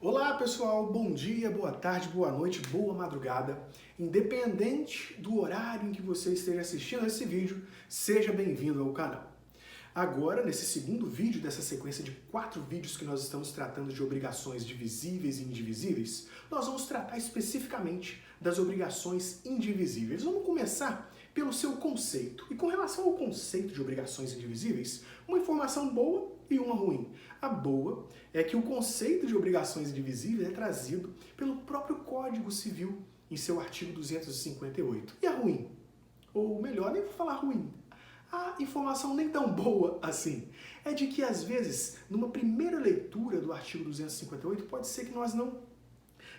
Olá pessoal, bom dia, boa tarde, boa noite, boa madrugada. Independente do horário em que você esteja assistindo esse vídeo, seja bem-vindo ao canal. Agora, nesse segundo vídeo dessa sequência de 4 vídeos que nós estamos tratando de obrigações divisíveis e indivisíveis, nós vamos tratar especificamente das obrigações indivisíveis. Vamos começar pelo seu conceito. E com relação ao conceito de obrigações indivisíveis, uma informação boa e uma ruim. A boa é que o conceito de obrigações indivisíveis é trazido pelo próprio Código Civil em seu artigo 258. E a ruim? Ou melhor, nem vou falar ruim. A informação nem tão boa assim é de que, às vezes, numa primeira leitura do artigo 258, pode ser que nós não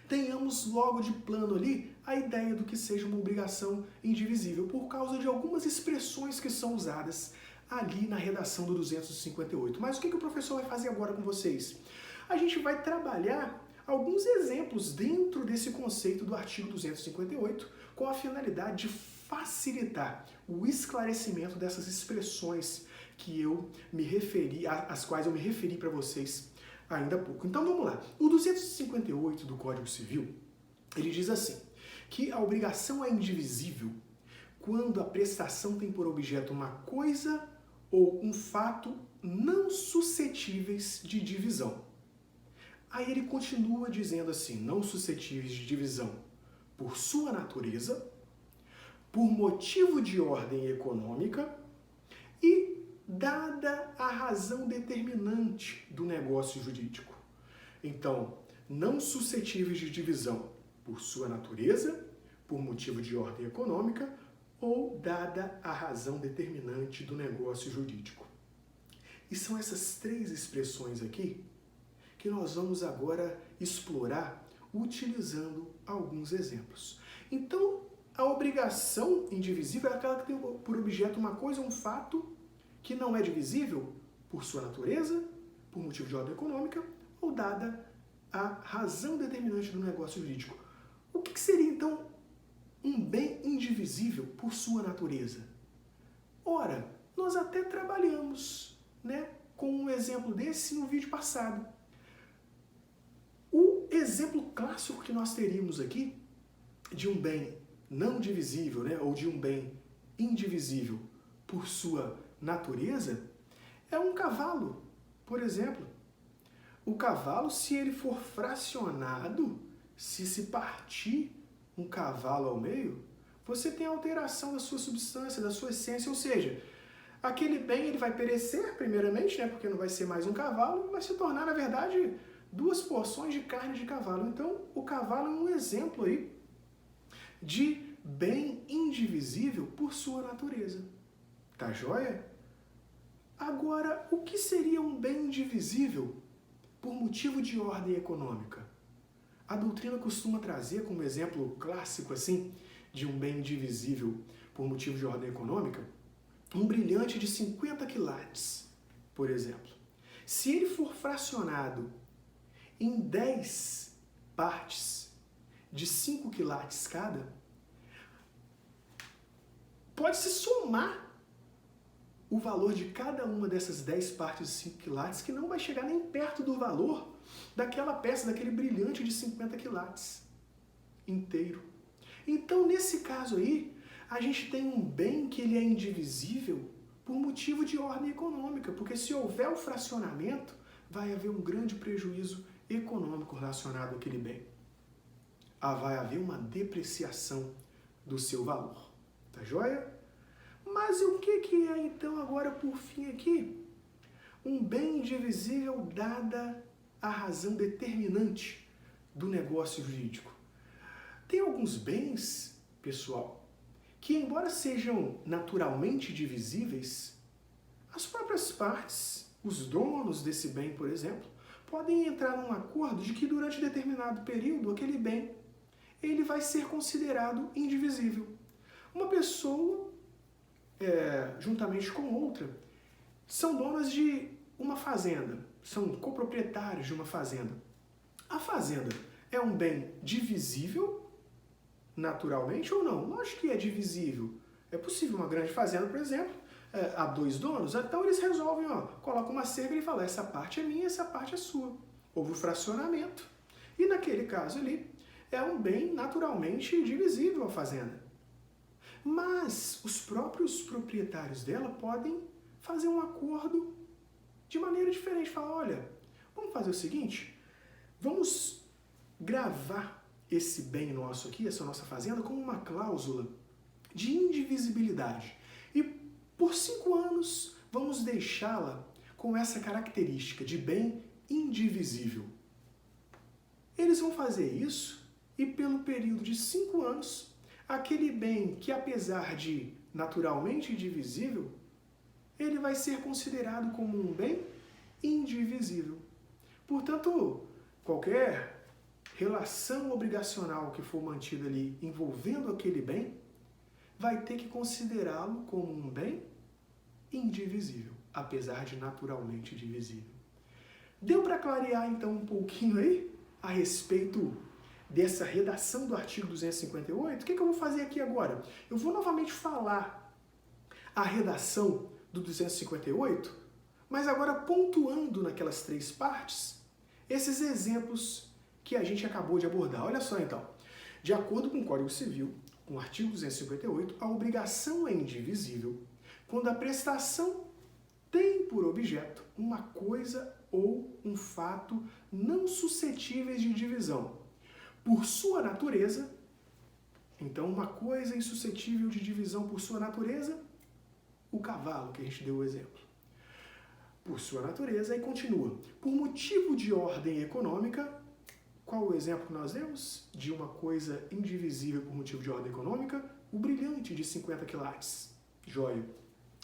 tenhamos logo de plano ali a ideia do que seja uma obrigação indivisível, por causa de algumas expressões que são usadas ali na redação do 258. Mas o que o professor vai fazer agora com vocês? A gente vai trabalhar alguns exemplos dentro desse conceito do artigo 258 com a finalidade de facilitar o esclarecimento dessas expressões que eu me referi, às quais eu me referi para vocês ainda há pouco. Então vamos lá. O 258 do Código Civil, ele diz assim, que a obrigação é indivisível quando a prestação tem por objeto uma coisa ou um fato não suscetíveis de divisão. Aí ele continua dizendo assim, não suscetíveis de divisão por sua natureza, por motivo de ordem econômica e dada a razão determinante do negócio jurídico. Então, não suscetíveis de divisão por sua natureza, por motivo de ordem econômica ou dada a razão determinante do negócio jurídico. E são essas 3 expressões aqui que nós vamos agora explorar utilizando alguns exemplos. Então, a obrigação indivisível é aquela que tem por objeto uma coisa, um fato que não é divisível por sua natureza, por motivo de ordem econômica ou dada a razão determinante do negócio jurídico. O que seria, então, um bem indivisível por sua natureza? Ora, nós até trabalhamos, com um exemplo desse no vídeo passado. O exemplo clássico que nós teríamos aqui de um bem não divisível, ou de um bem indivisível por sua natureza, é um cavalo, por exemplo. O cavalo, se ele for fracionado, se partir um cavalo ao meio, você tem alteração da sua substância, da sua essência, ou seja, aquele bem ele vai perecer primeiramente, porque não vai ser mais um cavalo, vai se tornar, na verdade, 2 porções de carne de cavalo. Então, o cavalo é um exemplo aí de bem indivisível por sua natureza. Tá joia? Agora, o que seria um bem indivisível por motivo de ordem econômica? A doutrina costuma trazer como exemplo clássico assim de um bem indivisível por motivo de ordem econômica um brilhante de 50 quilates, por exemplo. Se ele for fracionado em 10 partes de 5 quilates cada, pode-se somar o valor de cada uma dessas 10 partes de 5 quilates, que não vai chegar nem perto do valor daquela peça, daquele brilhante de 50 quilates inteiro. Então, nesse caso aí, a gente tem um bem que ele é indivisível por motivo de ordem econômica, porque se houver o fracionamento, vai haver um grande prejuízo econômico relacionado àquele bem. Vai haver uma depreciação do seu valor. Tá joia? Mas o que é então agora por fim aqui? Um bem indivisível dada a razão determinante do negócio jurídico. Tem alguns bens, pessoal, que embora sejam naturalmente divisíveis, as próprias partes, os donos desse bem, por exemplo, podem entrar num acordo de que durante determinado período aquele bem ele vai ser considerado indivisível. Uma pessoa, juntamente com outra, são donas de uma fazenda, são coproprietários de uma fazenda. A fazenda é um bem divisível naturalmente ou não? Lógico que é divisível. É possível uma grande fazenda, por exemplo, há 2 donos, então eles resolvem, colocam uma cerca e falam, essa parte é minha, essa parte é sua. Houve o fracionamento. E naquele caso ali, é um bem naturalmente divisível a fazenda. Mas os próprios proprietários dela podem fazer um acordo de maneira diferente. Falar, olha, vamos fazer o seguinte, vamos gravar esse bem nosso aqui, essa nossa fazenda, com uma cláusula de indivisibilidade. E por 5 anos vamos deixá-la com essa característica de bem indivisível. Eles vão fazer isso e pelo período de 5 anos, aquele bem que apesar de naturalmente indivisível, ele vai ser considerado como um bem indivisível. Portanto, qualquer relação obrigacional que for mantida ali envolvendo aquele bem, vai ter que considerá-lo como um bem indivisível, apesar de naturalmente divisível. Deu para clarear então um pouquinho aí a respeito dessa redação do artigo 258? O que eu vou fazer aqui agora? Eu vou novamente falar a redação do 258, mas agora pontuando naquelas 3 partes, esses exemplos que a gente acabou de abordar. Olha só então, de acordo com o Código Civil, com o artigo 258, a obrigação é indivisível quando a prestação tem por objeto uma coisa ou um fato não suscetíveis de divisão. Por sua natureza, então uma coisa insuscetível de divisão por sua natureza, o cavalo, que a gente deu o exemplo. Por sua natureza, e continua. Por motivo de ordem econômica, qual o exemplo que nós demos? De uma coisa indivisível por motivo de ordem econômica? O brilhante de 50 quilates. Joia.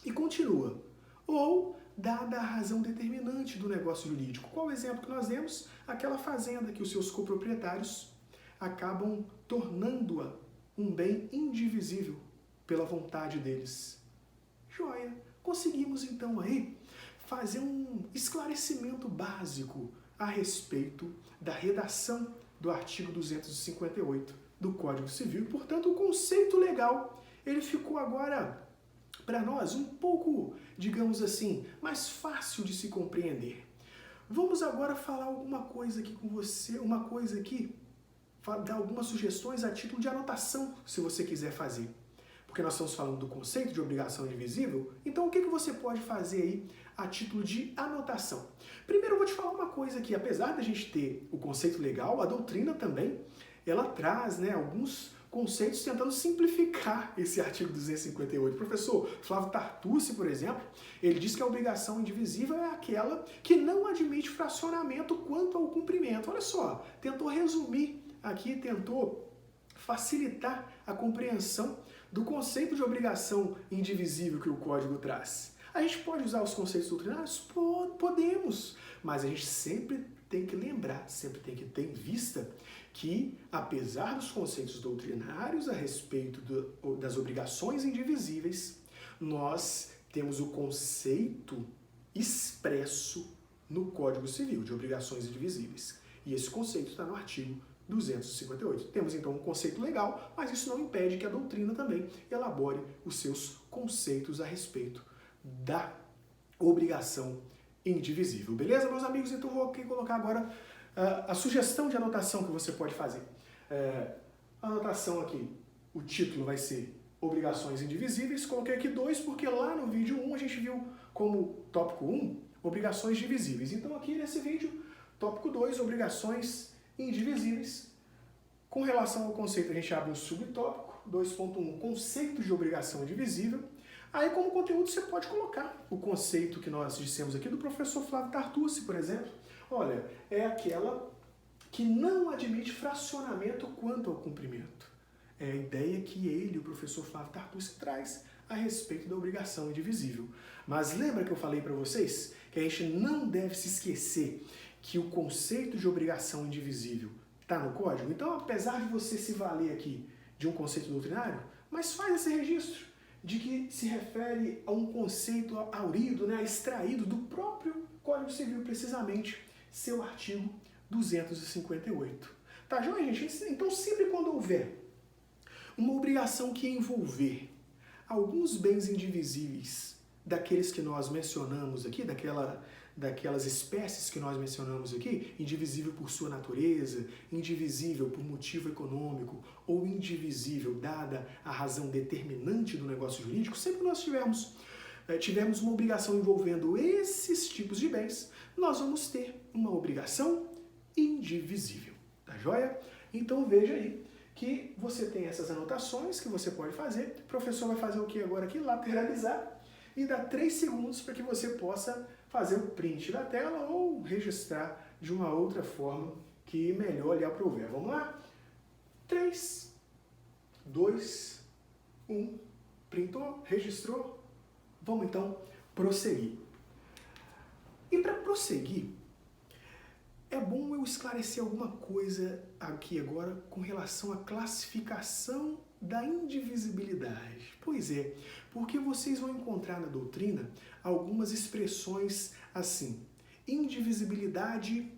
E continua. Ou, dada a razão determinante do negócio jurídico. Qual o exemplo que nós demos? Aquela fazenda que os seus coproprietários acabam tornando-a um bem indivisível pela vontade deles. Joia. Conseguimos então aí fazer um esclarecimento básico a respeito da redação do artigo 258 do Código Civil. Portanto, o conceito legal, ele ficou agora, para nós, um pouco, digamos assim, mais fácil de se compreender. Vamos agora falar alguma coisa aqui com você, dar algumas sugestões a título de anotação, se você quiser fazer. Porque nós estamos falando do conceito de obrigação indivisível, então o que você pode fazer aí a título de anotação? Primeiro eu vou te falar uma coisa aqui, apesar da gente ter o conceito legal, a doutrina também, ela traz alguns conceitos tentando simplificar esse artigo 258. O professor Flávio Tartucci, por exemplo, ele diz que a obrigação indivisível é aquela que não admite fracionamento quanto ao cumprimento. Olha só, tentou resumir aqui, tentou facilitar a compreensão do conceito de obrigação indivisível que o Código traz. A gente pode usar os conceitos doutrinários? Podemos, mas a gente sempre tem que lembrar, sempre tem que ter em vista que, apesar dos conceitos doutrinários a respeito das obrigações indivisíveis, nós temos o conceito expresso no Código Civil de obrigações indivisíveis. E esse conceito está no artigo 258. Temos então um conceito legal, mas isso não impede que a doutrina também elabore os seus conceitos a respeito da obrigação indivisível. Beleza, meus amigos? Então vou aqui colocar agora a sugestão de anotação que você pode fazer. A anotação aqui, o título vai ser Obrigações Indivisíveis. Coloquei aqui 2 porque lá no vídeo 1 a gente viu como tópico 1, obrigações divisíveis. Então aqui nesse vídeo, tópico 2, obrigações indivisíveis. Com relação ao conceito, a gente abre um subtópico, 2.1, conceito de obrigação indivisível. Aí, como conteúdo, você pode colocar o conceito que nós dissemos aqui do professor Flávio Tartucci, por exemplo. Olha, é aquela que não admite fracionamento quanto ao cumprimento. É a ideia que ele, o professor Flávio Tartucci, traz a respeito da obrigação indivisível. Mas lembra que eu falei para vocês que a gente não deve se esquecer que o conceito de obrigação indivisível está no Código? Então, apesar de você se valer aqui de um conceito doutrinário, mas faz esse registro de que se refere a um conceito aurido, extraído do próprio Código Civil, precisamente seu artigo 258. Tá joia, gente? Então, sempre quando houver uma obrigação que envolver alguns bens indivisíveis daqueles que nós mencionamos aqui, daquelas espécies que nós mencionamos aqui, indivisível por sua natureza, indivisível por motivo econômico ou indivisível dada a razão determinante do negócio jurídico, sempre que nós tivermos uma obrigação envolvendo esses tipos de bens, nós vamos ter uma obrigação indivisível, tá joia? Então veja aí que você tem essas anotações que você pode fazer. O professor vai fazer o que agora aqui? Lateralizar e dar 3 segundos para que você possa fazer o print da tela ou registrar de uma outra forma que melhor lhe aprouver. Vamos lá? 3, 2, 1, printou, registrou. Vamos então prosseguir. E para prosseguir, é bom eu esclarecer alguma coisa aqui agora com relação à classificação da indivisibilidade. Pois é, porque vocês vão encontrar na doutrina algumas expressões assim: indivisibilidade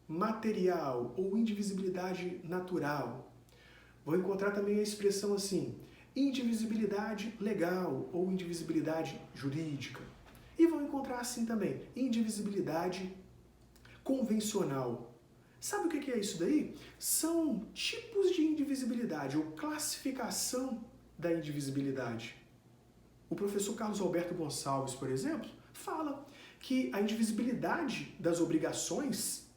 material ou indivisibilidade natural. Vão encontrar também a expressão assim: indivisibilidade legal ou indivisibilidade jurídica. E vão encontrar assim também: indivisibilidade convencional. Sabe o que é isso daí? São tipos de indivisibilidade ou classificação da indivisibilidade. O professor Carlos Alberto Gonçalves, por exemplo, fala que a indivisibilidade das obrigações,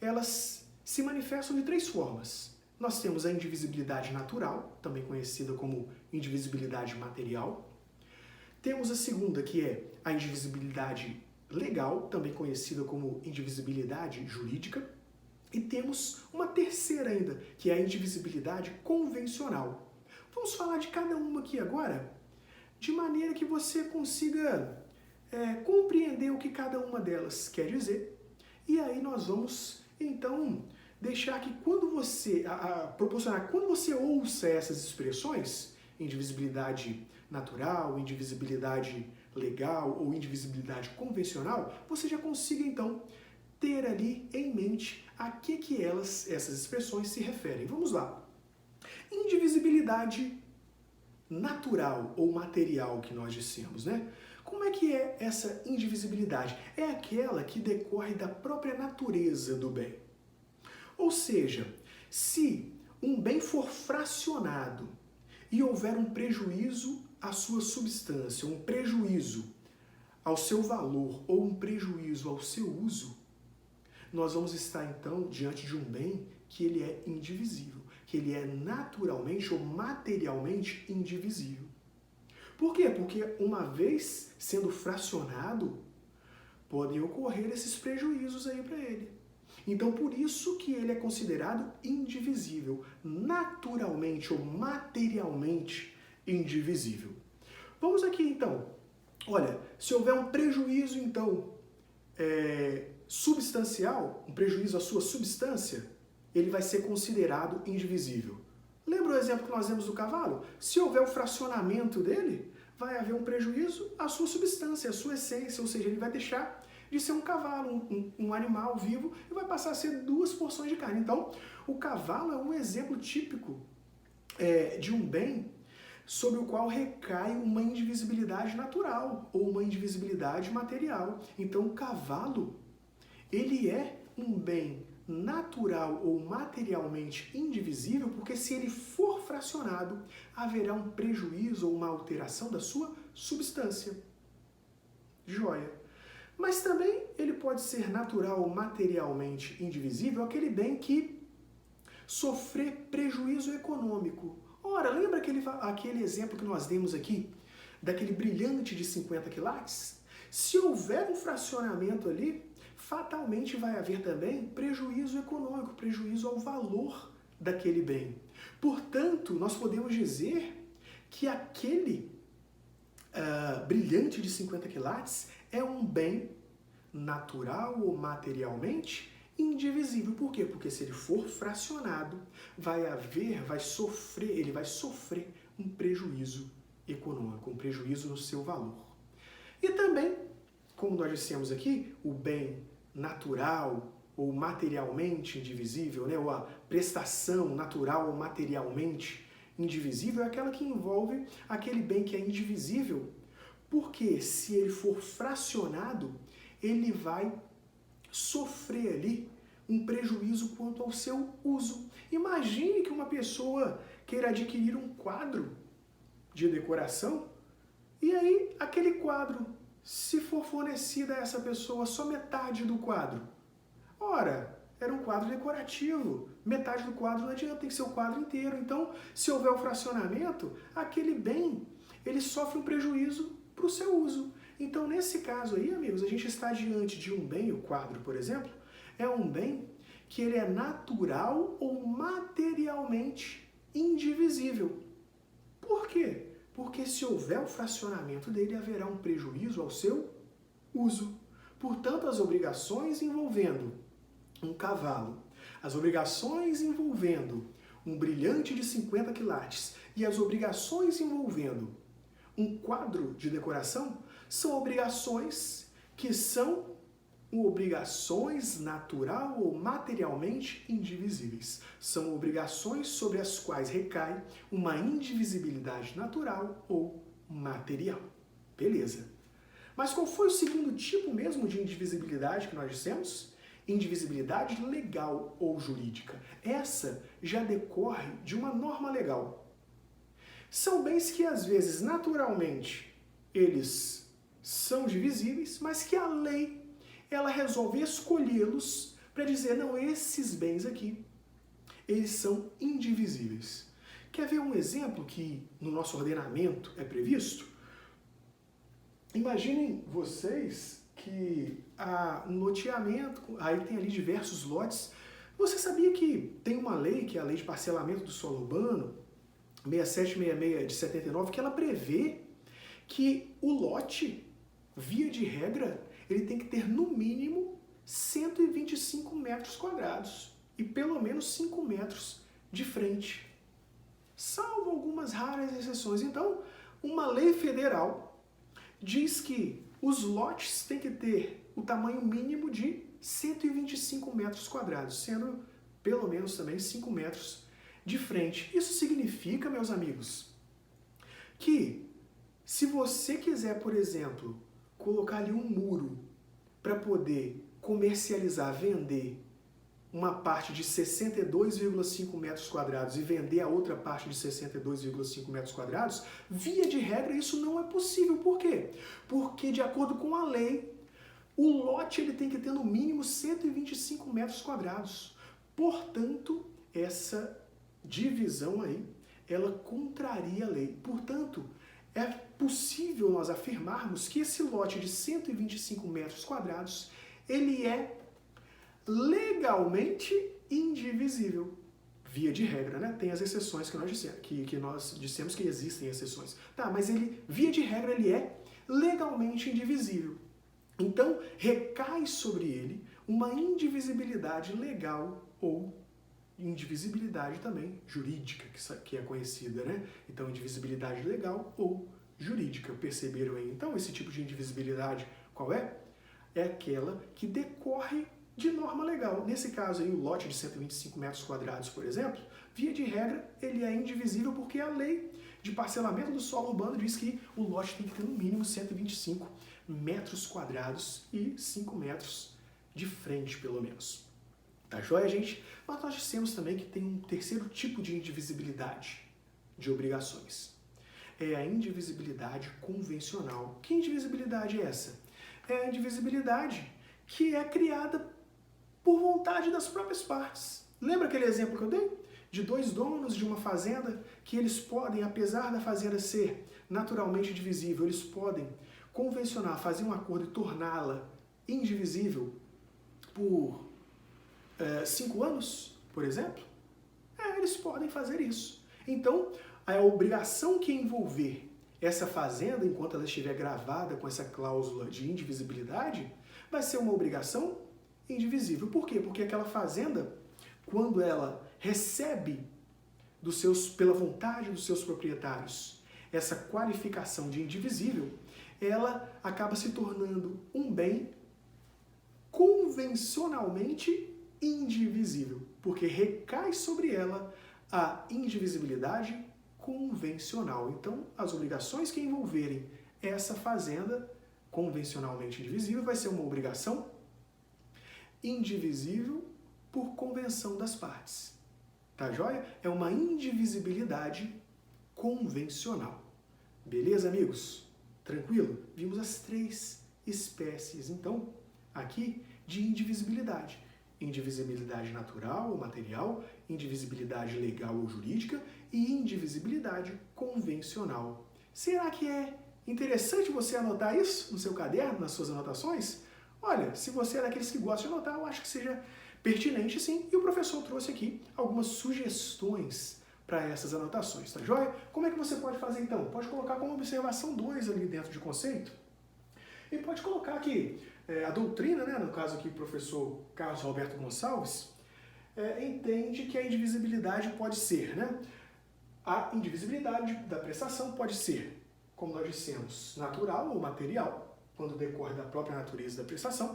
elas se manifestam de 3 formas. Nós temos a indivisibilidade natural, também conhecida como indivisibilidade material. Temos a segunda, que é a indivisibilidade legal, também conhecida como indivisibilidade jurídica. E temos uma terceira ainda, que é a indivisibilidade convencional. Vamos falar de cada uma aqui agora, de maneira que você consiga compreender o que cada uma delas quer dizer. E aí nós vamos, então, deixar que quando você, proporcionar, quando você ouça essas expressões, indivisibilidade natural, indivisibilidade legal ou indivisibilidade convencional, você já consiga, então, ter ali em mente a que essas expressões se referem. Vamos lá. Indivisibilidade natural ou material que nós dissemos, né? Como é que é essa indivisibilidade? É aquela que decorre da própria natureza do bem. Ou seja, se um bem for fracionado e houver um prejuízo à sua substância, um prejuízo ao seu valor ou um prejuízo ao seu uso, nós vamos estar então diante de um bem que ele é indivisível, que ele é naturalmente ou materialmente indivisível. Por quê? Porque uma vez sendo fracionado, podem ocorrer esses prejuízos aí para ele. Então, por isso que ele é considerado indivisível, naturalmente ou materialmente indivisível. Vamos aqui então. Olha, se houver um prejuízo então substancial, um prejuízo à sua substância, ele vai ser considerado indivisível. Lembra o exemplo que nós demos do cavalo? Se houver o fracionamento dele, vai haver um prejuízo à sua substância, à sua essência, ou seja, ele vai deixar de ser um cavalo, um animal vivo, e vai passar a ser 2 porções de carne. Então, o cavalo é um exemplo típico de um bem sobre o qual recai uma indivisibilidade natural ou uma indivisibilidade material. Então, o cavalo, ele é um bem natural ou materialmente indivisível, porque se ele for fracionado, haverá um prejuízo ou uma alteração da sua substância. Joia. Mas também ele pode ser natural ou materialmente indivisível, aquele bem que sofrer prejuízo econômico. Ora, lembra aquele exemplo que nós demos aqui, daquele brilhante de 50 quilates? Se houver um fracionamento ali, fatalmente vai haver também prejuízo econômico, prejuízo ao valor daquele bem. Portanto, nós podemos dizer que aquele brilhante de 50 quilates é um bem natural ou materialmente indivisível. Por quê? Porque se ele for fracionado, ele vai sofrer um prejuízo econômico, um prejuízo no seu valor. E também, como nós dissemos aqui, o bem natural ou materialmente indivisível, né, ou a prestação natural ou materialmente indivisível é aquela que envolve aquele bem que é indivisível, porque se ele for fracionado, ele vai sofrer ali um prejuízo quanto ao seu uso. Imagine que uma pessoa queira adquirir um quadro de decoração e aí aquele quadro, se for fornecido a essa pessoa só metade do quadro, ora, era um quadro decorativo, metade do quadro não adianta, tem que ser o quadro inteiro. Então, se houver o fracionamento, aquele bem, ele sofre um prejuízo para o seu uso. Então, nesse caso aí, amigos, a gente está diante de um bem, o quadro, por exemplo, é um bem que ele é natural ou materialmente indivisível. Por quê? Porque se houver o fracionamento dele, haverá um prejuízo ao seu uso. Portanto, as obrigações envolvendo um cavalo, as obrigações envolvendo um brilhante de 50 quilates e as obrigações envolvendo um quadro de decoração são obrigações que são obrigações natural ou materialmente indivisíveis. São obrigações sobre as quais recai uma indivisibilidade natural ou material. Beleza. Mas qual foi o segundo tipo mesmo de indivisibilidade que nós dissemos? Indivisibilidade legal ou jurídica. Essa já decorre de uma norma legal. São bens que às vezes naturalmente eles são divisíveis, mas que a lei ela resolve escolhê-los para dizer, não, esses bens aqui, eles são indivisíveis. Quer ver um exemplo que no nosso ordenamento é previsto? Imaginem vocês que um loteamento, aí tem ali diversos lotes. Você sabia que tem uma lei, que é a Lei de Parcelamento do Solo Urbano, 6766 de 79, que ela prevê que o lote, via de regra, ele tem que ter no mínimo 125 metros quadrados e pelo menos 5 metros de frente, salvo algumas raras exceções. Então, uma lei federal diz que os lotes têm que ter o tamanho mínimo de 125 metros quadrados, sendo pelo menos também 5 metros de frente. Isso significa, meus amigos, que se você quiser, por exemplo, colocar ali um muro para poder comercializar, vender uma parte de 62,5 metros quadrados e vender a outra parte de 62,5 metros quadrados, via de regra isso não é possível. Por quê? Porque de acordo com a lei, o lote ele tem que ter no mínimo 125 metros quadrados. Portanto, essa divisão aí, ela contraria a lei. Portanto, é possível nós afirmarmos que esse lote de 125 metros quadrados, ele é legalmente indivisível. Via de regra, né? Tem as exceções que nós dissemos que existem exceções. Tá, mas ele, via de regra, ele é legalmente indivisível. Então, recai sobre ele uma indivisibilidade legal ou indivisibilidade também jurídica, que é conhecida, né? Então, indivisibilidade legal ou jurídica. Perceberam aí? Então, esse tipo de indivisibilidade, qual é? É aquela que decorre de norma legal. Nesse caso aí, o lote de 125 metros quadrados, por exemplo, via de regra, ele é indivisível porque a lei de parcelamento do solo urbano diz que o lote tem que ter no mínimo 125 metros quadrados e 5 metros de frente, pelo menos. Tá joia, gente? Mas nós dissemos também que tem um terceiro tipo de indivisibilidade de obrigações. É a indivisibilidade convencional. Que indivisibilidade é essa? É a indivisibilidade que é criada por vontade das próprias partes. Lembra aquele exemplo que eu dei? De dois donos de uma fazenda que eles podem, apesar da fazenda ser naturalmente divisível, eles podem convencionar, fazer um acordo e torná-la indivisível por 5 anos, por exemplo? Eles podem fazer isso. Então, a obrigação que envolver essa fazenda, enquanto ela estiver gravada com essa cláusula de indivisibilidade, vai ser uma obrigação indivisível. Por quê? Porque aquela fazenda, quando ela recebe pela vontade dos seus proprietários essa qualificação de indivisível, ela acaba se tornando um bem convencionalmente indivisível, porque recai sobre ela a indivisibilidade convencional. Então, as obrigações que envolverem essa fazenda convencionalmente indivisível vai ser uma obrigação indivisível por convenção das partes. Tá joia? É uma indivisibilidade convencional. Beleza, amigos? Tranquilo? Vimos as 3 espécies, então, aqui de indivisibilidade. Indivisibilidade natural ou material, indivisibilidade legal ou jurídica e indivisibilidade convencional. Será que é interessante você anotar isso no seu caderno, nas suas anotações? Olha, se você é daqueles que gosta de anotar, eu acho que seja pertinente sim. E o professor trouxe aqui algumas sugestões para essas anotações, tá joia? Como é que você pode fazer então? Pode colocar como observação 2 ali dentro de conceito. E pode colocar aqui a doutrina, né, no caso aqui o professor Carlos Roberto Gonçalves, entende que a indivisibilidade pode ser, né? A indivisibilidade da prestação pode ser, como nós dissemos, natural ou material, quando decorre da própria natureza da prestação.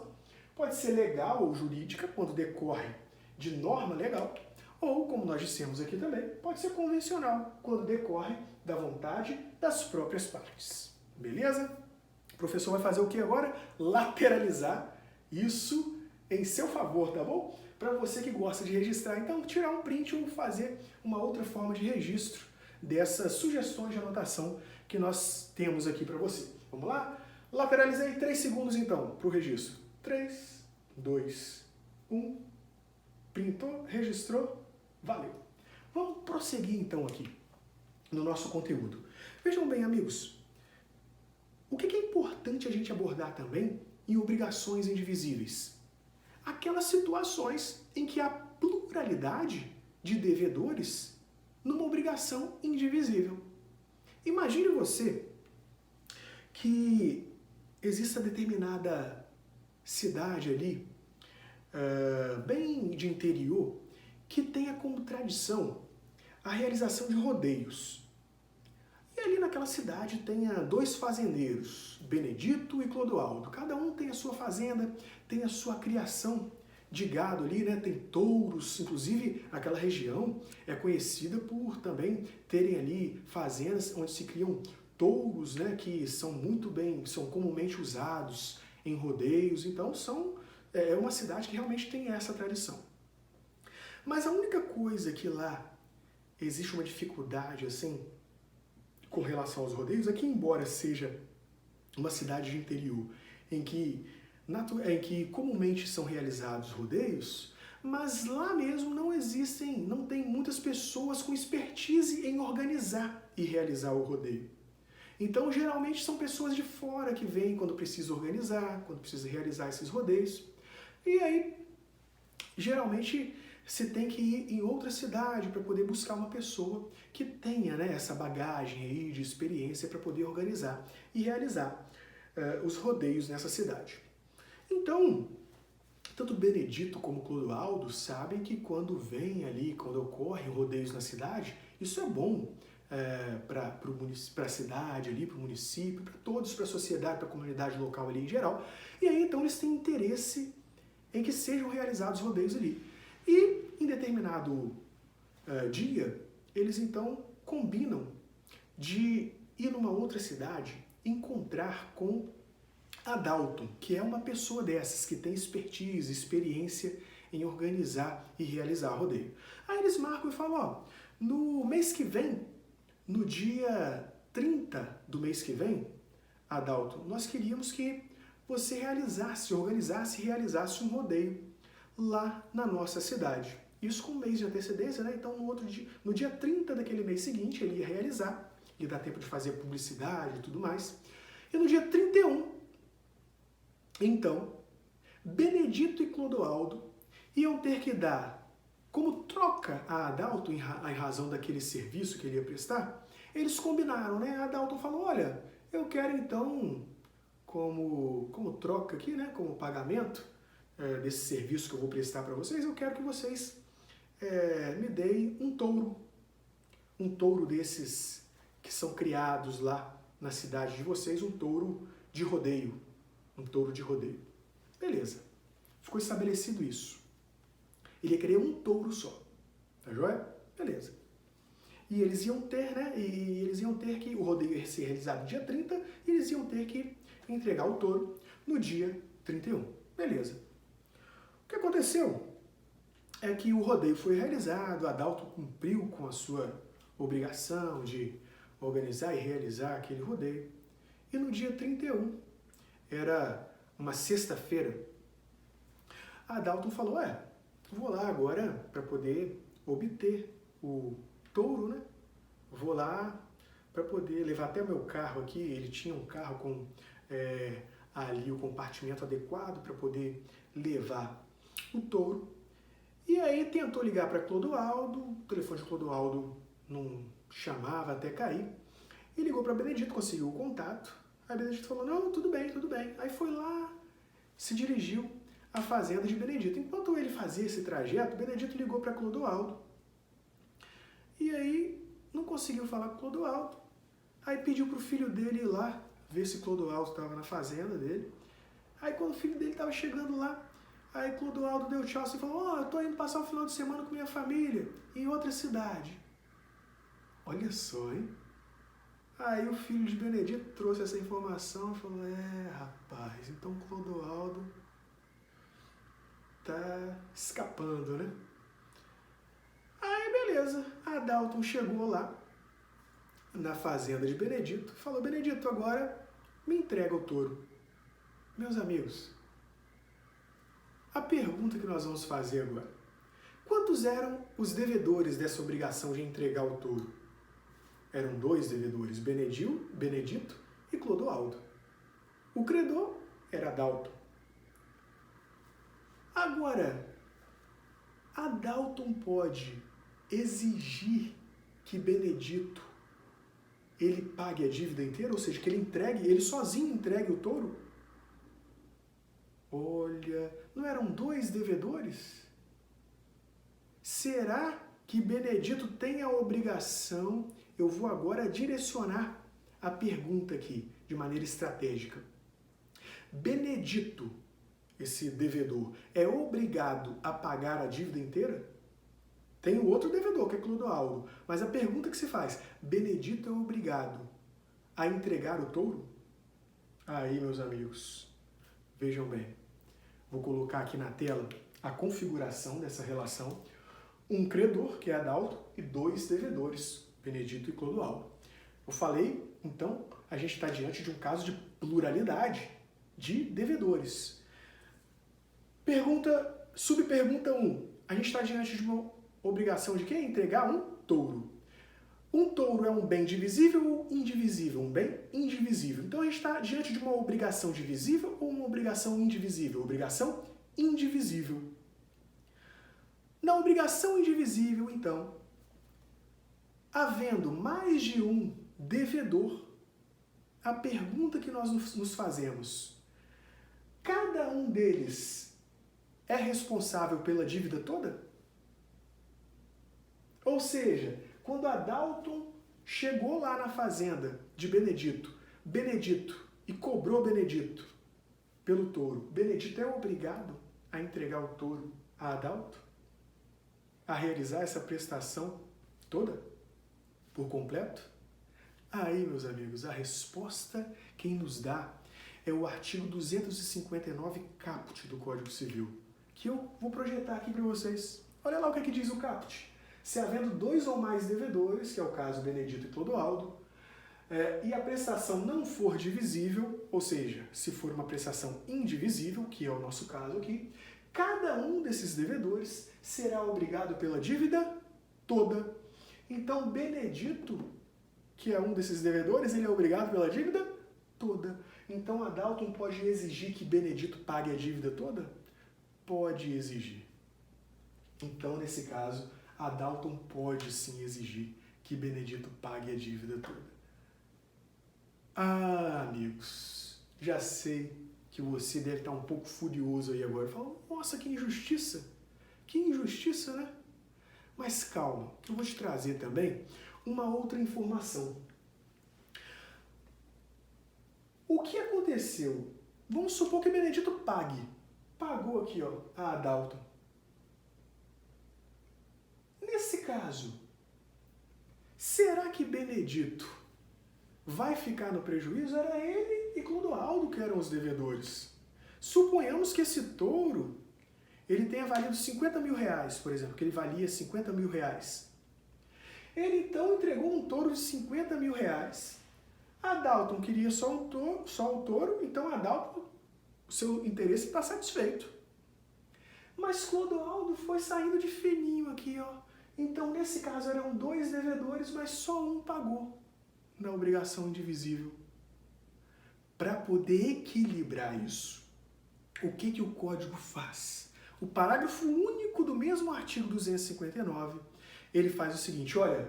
Pode ser legal ou jurídica, quando decorre de norma legal. Ou, como nós dissemos aqui também, pode ser convencional, quando decorre da vontade das próprias partes. Beleza? O professor vai fazer o que agora? Lateralizar isso em seu favor, tá bom? Para você que gosta de registrar, então tirar um print ou fazer uma outra forma de registro dessas sugestões de anotação que nós temos aqui para você. Vamos lá? Lateralizei 3 segundos então para o registro. 3, 2, 1. Printou, registrou, valeu. Vamos prosseguir então aqui no nosso conteúdo. Vejam bem, amigos, o que é importante a gente abordar também em obrigações indivisíveis? Aquelas situações em que há pluralidade de devedores numa obrigação indivisível. Imagine você que exista determinada cidade ali, bem de interior, que tenha como tradição a realização de rodeios. E ali naquela cidade tenha 2 fazendeiros, Benedito e Clodoaldo. Cada um tem a sua fazenda, tem a sua criação de gado ali, né? Tem touros, inclusive aquela região é conhecida por também terem ali fazendas onde se criam touros, né? Que são comumente usados em rodeios. Então é uma cidade que realmente tem essa tradição. Mas a única coisa que lá existe uma dificuldade assim com relação aos rodeios é que, embora seja uma cidade de interior em que comumente são realizados rodeios, mas lá mesmo não tem muitas pessoas com expertise em organizar e realizar o rodeio. Então, geralmente são pessoas de fora que vêm quando precisa organizar, quando precisa realizar esses rodeios. E aí, geralmente, você tem que ir em outra cidade para poder buscar uma pessoa que tenha, né, essa bagagem aí de experiência para poder organizar e realizar os rodeios nessa cidade. Então, tanto Benedito como Clodoaldo sabem que quando ocorrem rodeios na cidade, isso é bom para a cidade ali, para o município, para todos, para a sociedade, para a comunidade local ali em geral. E aí, então, eles têm interesse em que sejam realizados rodeios ali. E, em determinado dia, eles, então, combinam de ir numa outra cidade, encontrar com Adalton, que é uma pessoa dessas, que tem expertise, experiência em organizar e realizar rodeio. Aí eles marcam e falam, no mês que vem, no dia 30 do mês que vem, Adalton, nós queríamos que você organizasse e realizasse um rodeio lá na nossa cidade. Isso com um mês de antecedência, né? Então no dia 30 daquele mês seguinte ele ia realizar, ia dar tempo de fazer publicidade e tudo mais. E no dia 31, então, Benedito e Clodoaldo iam ter que dar como troca a Adalton, em razão daquele serviço que ele ia prestar. Eles combinaram, né? A Adalton falou, olha, eu quero então, como troca aqui, né? Como pagamento desse serviço que eu vou prestar para vocês, eu quero que vocês me deem um touro desses que são criados lá na cidade de vocês, um touro de rodeio. Beleza. Ficou estabelecido isso. Ele ia querer um touro só. Tá joia? Beleza. E eles iam ter, né? E eles iam ter que, o rodeio ia ser realizado no dia 30, e eles iam ter que entregar o touro no dia 31. Beleza. O que aconteceu é que o rodeio foi realizado, Adalto cumpriu com a sua obrigação de organizar e realizar aquele rodeio. E no dia 31, era uma sexta-feira, Adalto falou, vou lá agora para poder obter o touro, né? Vou lá para poder levar até o meu carro aqui, ele tinha um carro com ali o compartimento adequado para poder levar o touro. E aí tentou ligar para Clodoaldo, o telefone de Clodoaldo não chamava até cair, e ligou para Benedito, conseguiu o contato. Aí Benedito falou, não, tudo bem, tudo bem. Aí foi lá, se dirigiu à fazenda de Benedito. Enquanto ele fazia esse trajeto, Benedito ligou para Clodoaldo. E aí não conseguiu falar com Clodoaldo. Aí pediu para o filho dele ir lá, ver se Clodoaldo estava na fazenda dele. Aí quando o filho dele estava chegando lá, aí Clodoaldo deu tchau e falou, eu tô indo passar o final de semana com minha família, em outra cidade. Olha só, hein? Aí o filho de Benedito trouxe essa informação e falou, rapaz, então Clodoaldo tá escapando, né? Aí beleza, Adalto chegou lá na fazenda de Benedito e falou, Benedito, agora me entrega o touro. Meus amigos, a pergunta que nós vamos fazer agora, quantos eram os devedores dessa obrigação de entregar o touro? Eram 2 devedores, Benedito e Clodoaldo. O credor era Adalto. Agora, Adalto pode exigir que Benedito ele pague a dívida inteira, ou seja, que ele sozinho entregue o touro? Olha, não eram 2 devedores? Será que Benedito tem a obrigação? Eu vou agora direcionar a pergunta aqui de maneira estratégica. Benedito, esse devedor, é obrigado a pagar a dívida inteira? Tem o outro devedor, que é Clodoaldo. Mas a pergunta que se faz, Benedito é obrigado a entregar o touro? Aí, meus amigos, vejam bem. Vou colocar aqui na tela a configuração dessa relação. Um credor, que é Adalto, e 2 devedores, Benedito e Clodoaldo. Eu falei, então, a gente está diante de um caso de pluralidade de devedores. Subpergunta 1. A gente está diante de uma obrigação de quê? Entregar um touro. Um touro é um bem divisível ou indivisível? Um bem indivisível. Então a gente está diante de uma obrigação divisível ou uma obrigação indivisível? Obrigação indivisível. Na obrigação indivisível, então, havendo mais de um devedor, a pergunta que nós nos fazemos, cada um deles é responsável pela dívida toda? Ou seja, quando Adalto chegou lá na fazenda de Benedito e cobrou Benedito pelo touro, Benedito é obrigado a entregar o touro a Adalto? A realizar essa prestação toda? Por completo? Aí, meus amigos, a resposta quem nos dá é o artigo 259 caput do Código Civil, que eu vou projetar aqui para vocês. Olha lá o que diz o caput. Se havendo 2 ou mais devedores, que é o caso Benedito e Clodoaldo, e a prestação não for divisível, ou seja, se for uma prestação indivisível, que é o nosso caso aqui, cada um desses devedores será obrigado pela dívida toda. Então, Benedito, que é um desses devedores, ele é obrigado pela dívida toda. Então, Adalto pode exigir que Benedito pague a dívida toda? Pode exigir. Então, nesse caso, Adalto pode sim exigir que Benedito pague a dívida toda. Ah, amigos, já sei que você deve estar um pouco furioso aí agora. Fala, nossa, que injustiça! Que injustiça, né? Mas calma, que eu vou te trazer também uma outra informação. O que aconteceu? Vamos supor que Benedito pague. Pagou aqui, ó, a Adalto. Nesse caso, será que Benedito vai ficar no prejuízo era ele e Clodoaldo que eram os devedores. Suponhamos que esse touro ele tenha valido 50 mil reais, por exemplo, que ele valia 50 mil reais. Ele então entregou um touro de 50 mil reais. Adalton queria só o touro, então Adalton, o seu interesse está satisfeito. Mas Clodoaldo foi saindo de fininho aqui, ó. Então, nesse caso, eram 2 devedores, mas só um pagou na obrigação indivisível. Para poder equilibrar isso, o que o Código faz? O parágrafo único do mesmo artigo 259, ele faz o seguinte, olha,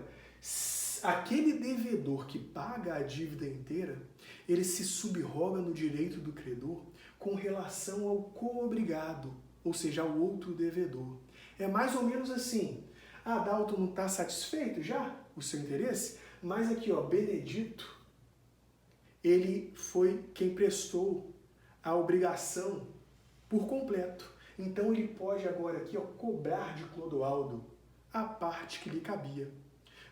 aquele devedor que paga a dívida inteira, ele se subroga no direito do credor com relação ao coobrigado, ou seja, ao outro devedor. É mais ou menos assim, Adalto não está satisfeito já, o seu interesse, mas aqui, ó, Benedito, ele foi quem prestou a obrigação por completo. Então ele pode agora aqui, ó, cobrar de Clodoaldo a parte que lhe cabia.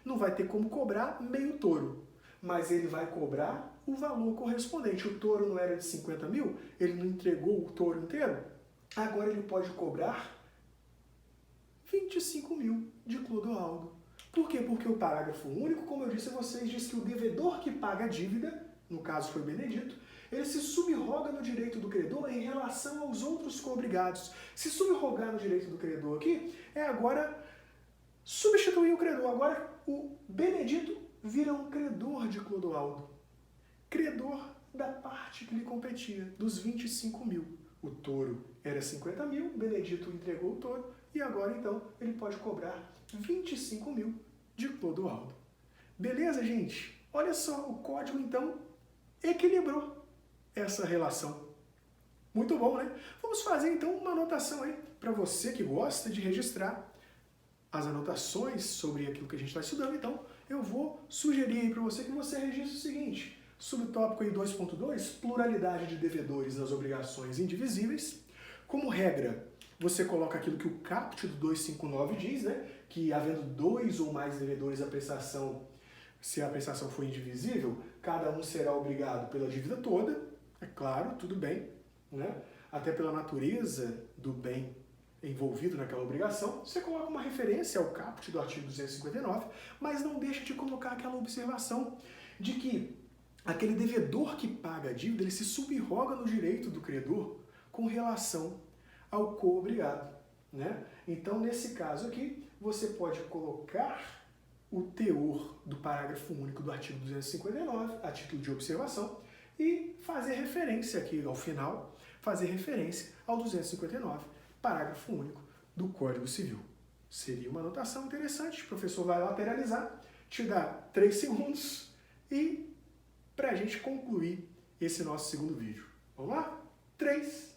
Não vai ter como cobrar meio touro, mas ele vai cobrar o valor correspondente. O touro não era de 50 mil, ele não entregou o touro inteiro, agora ele pode cobrar 25 mil de Clodoaldo. Por quê? Porque o parágrafo único, como eu disse a vocês, diz que o devedor que paga a dívida, no caso foi Benedito, ele se subroga no direito do credor em relação aos outros coobrigados. Se subrogar no direito do credor aqui, é agora substituir o credor. Agora o Benedito vira um credor de Clodoaldo. Credor da parte que lhe competia, dos 25 mil. O touro era 50 mil, Benedito entregou o touro, e agora então ele pode cobrar 25 mil de Clodoaldo. Beleza, gente? Olha só, o código então equilibrou essa relação. Muito bom, né? Vamos fazer então uma anotação aí para você que gosta de registrar as anotações sobre aquilo que a gente está estudando. Então, eu vou sugerir aí para você que você registre o seguinte: subtópico aí 2.2, pluralidade de devedores nas obrigações indivisíveis. Como regra, você coloca aquilo que o caput do 259 diz, né? Que havendo 2 ou mais devedores, a prestação, se a prestação for indivisível, cada um será obrigado pela dívida toda. É claro, tudo bem, né? Até pela natureza do bem envolvido naquela obrigação, você coloca uma referência ao caput do artigo 259, mas não deixa de colocar aquela observação de que aquele devedor que paga a dívida, ele se subroga no direito do credor com relação ao coobrigado, né? Então, nesse caso aqui, você pode colocar o teor do parágrafo único do artigo 259, a título de observação, e fazer referência aqui ao final, fazer referência ao 259, parágrafo único do Código Civil. Seria uma anotação interessante, o professor vai lateralizar, te dá 3 segundos e para a gente concluir esse nosso segundo vídeo. Vamos lá? 3,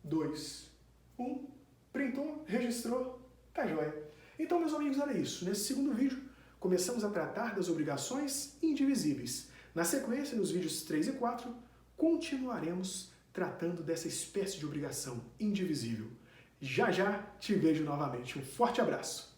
2, 1, printou, registrou, tá joia. Então, meus amigos, era isso. Nesse segundo vídeo, começamos a tratar das obrigações indivisíveis. Na sequência, nos vídeos 3 e 4, continuaremos tratando dessa espécie de obrigação indivisível. Já já te vejo novamente. Um forte abraço!